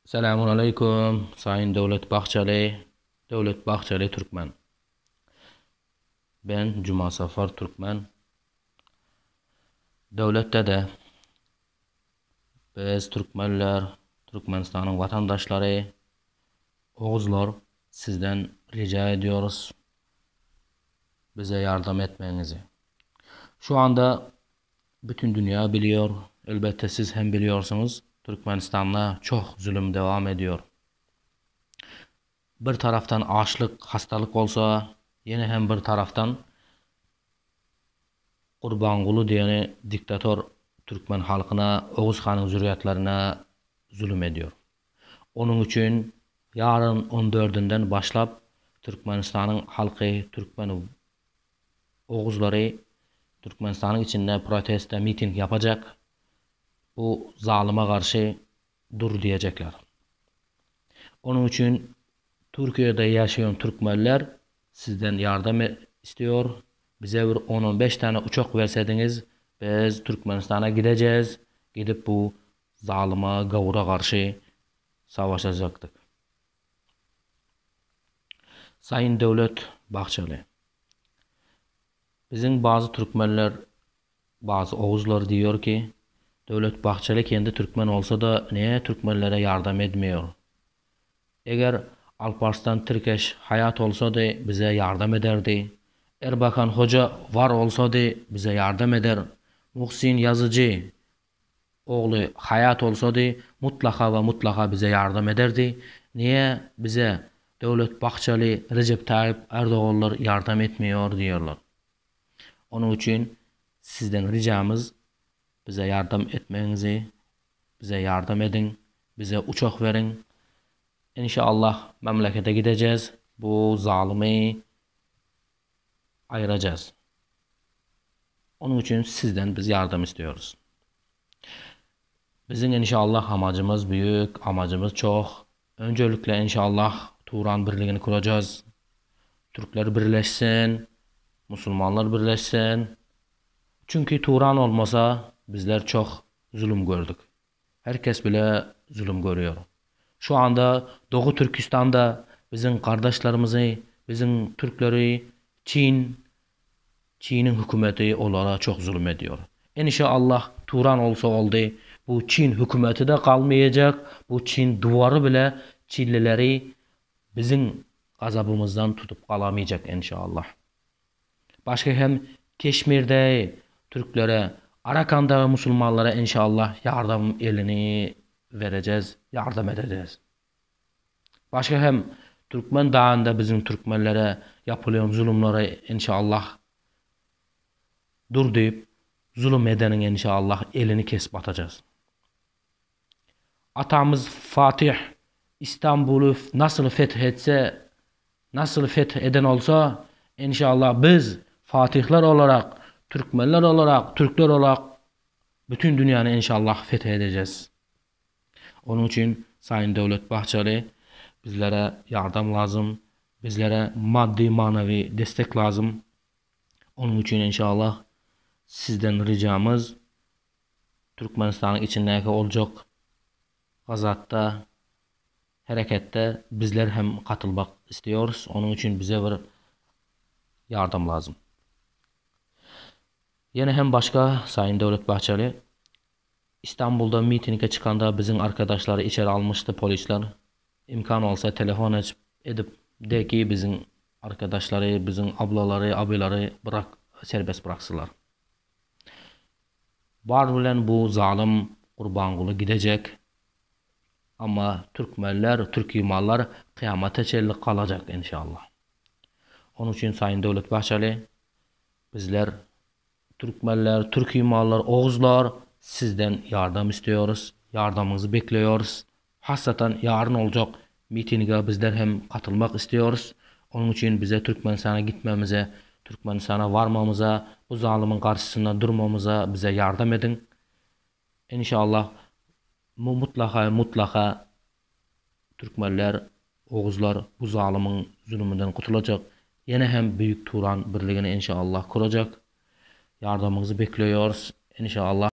Selamun aleyküm, Sayın Devlet Bahçeli, Devlet Bahçeli Türkmen. Ben Cuma Safar Türkmen. Devlette de biz Türkmenler, Türkmenistan'ın vatandaşları, Oğuzlar sizden rica ediyoruz bize yardım etmenizi. Şu anda bütün dünya biliyor, elbette siz hem biliyorsunuz, Türkmenistan'da çok zulüm devam ediyor. Bir taraftan açlık, hastalık olsa, yine hem bir taraftan Gurbangulu diyeni diktatör Türkmen halkına, Oğuz Han'ın zürriyetlerine zulüm ediyor. Onun için yarın 14'ünden başlap Türkmenistan'ın halkı, Türkmen Oğuzları Türkmenistan'ın içinde protesto, miting yapacak. Bu zalıma karşı dur diyecekler. Onun için Türkiye'de yaşayan Türkmenler sizden yardım istiyor. Bize bir 10-15 tane uçak verseydiniz biz Türkmenistan'a gideceğiz. Gidip bu zalıma, gavura karşı savaşacaktık. Sayın Devlet Bahçeli, bizim bazı Türkmenler, bazı Oğuzlar diyor ki Devlet Bahçeli kendi Türkmen olsa da niye Türkmenlere yardım etmiyor? Eğer Alparslan Türkeş hayat olsaydı bize yardım ederdi. Erbakan Hoca var olsaydı bize yardım eder. Muhsin Yazıcı oğlu hayat olsaydı mutlaka ve mutlaka bize yardım ederdi. Niye bize Devlet Bahçeli, Recep Tayyip Erdoğanlar yardım etmiyor diyorlar. Onun için sizden ricamız bize yardım etmenizi, bize yardım edin, bize uçak verin. İnşallah memlekete gideceğiz. Bu zalimi ayıracağız. Onun için sizden biz yardım istiyoruz. Bizim inşallah amacımız büyük, amacımız çok. Öncelikle inşallah Turan birliğini kuracağız. Türkler birleşsin, Müslümanlar birleşsin. Çünkü Turan olmasa bizler çok zulüm gördük. Herkes bile zulüm görüyor. Şu anda Doğu Türkistan'da bizim kardeşlerimizi, bizim Türkleri Çin'in hükümeti onlara çok zulüm ediyor. İnşallah Turan olsa oldu. Bu Çin hükümeti de kalmayacak. Bu Çin duvarı bile Çinlileri bizim gazabımızdan tutup kalamayacak inşallah. Başka hem Keşmir'de Türklere, Arakan'da Müslümanlara inşallah yardım elini vereceğiz, yardım edeceğiz. Başka hem Türkmen Dağı'nda bizim Türkmenlere yapılan zulümlere inşallah dur deyip zulüm edenin inşallah elini kesip atacağız. Atamız Fatih İstanbul'u nasıl fethetse, nasıl fetheden olsa inşallah biz Fatihler olarak, Türkmenler olarak, Türkler olarak bütün dünyanı inşallah fethedeceğiz. Onun için Sayın Devlet Bahçeli bizlere yardım lazım. Bizlere maddi manevi destek lazım. Onun için inşallah sizden ricamız Türkmenistan'ın içindeki olacak gazatta, harekette bizler hem katılmak istiyoruz. Onun için bize bir yardım lazım. Yine hem başka Sayın Devlet Bahçeli İstanbul'da mitinge çıkanda bizim arkadaşları içeri almıştı polisler. İmkan olsa telefon edip de ki bizim arkadaşları, bizim ablaları, abileri serbest bıraksınlar. Var bilen bu zalim Gurbangulu gidecek. Ama Türkmenler, Türk imallar kıyamete çellik kalacak inşallah. Onun için Sayın Devlet Bahçeli bizler Türkmenler, Türk imallar, Oğuzlar sizden yardım istiyoruz. Yardımınızı bekliyoruz. Hasreten yarın olacak mitinge bizler hem katılmak istiyoruz. Onun için bize Türkmenistan'a gitmemize, Türkmenistan'a varmamıza, bu zalimin karşısında durmamıza bize yardım edin. İnşallah mutlaka Türkmenler, Oğuzlar bu zalimin zulmünden kurtulacak. Yine hem Büyük Turan birliğini inşallah kuracak. Yardımınızı bekliyoruz. İnşallah.